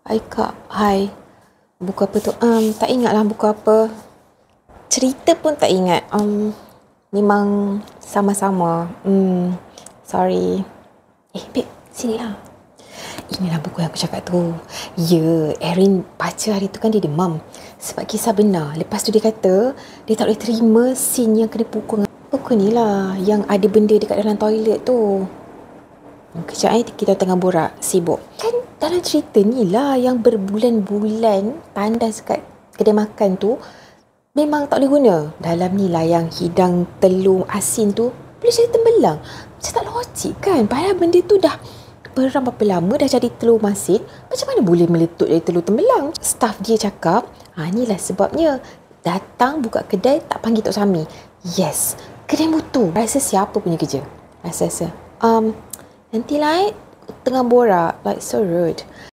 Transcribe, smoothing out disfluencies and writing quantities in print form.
Hai Kak, hai. Buku apa tu? Tak ingat lah buku apa. Cerita pun tak ingat. Memang sama-sama. Sorry. Babe, sini lah. Inilah buku yang aku cakap tu. Ya, Erin baca hari tu kan dia demam. Sebab kisah benar. Lepas tu dia kata, dia tak boleh terima scene yang kena pukul. Buku ni lah, yang ada benda dekat dalam toilet tu. Kejap kita tengah borak, sibuk. Kan dalam cerita ni lah yang berbulan-bulan tandas kat kedai makan tu memang tak boleh guna. Dalam ni lah yang hidang telur asin tu boleh jadi tembelang. Macam tak logik kan? Padahal benda tu dah beram berapa lama dah jadi telur masin. Macam mana boleh meletup jadi telur tembelang? Staff dia cakap, inilah sebabnya. Datang buka kedai tak panggil Tok Sami. Yes, kedai motor. Rasa siapa punya kerja? Rasa. Nantilah tengah borak. Like so rude.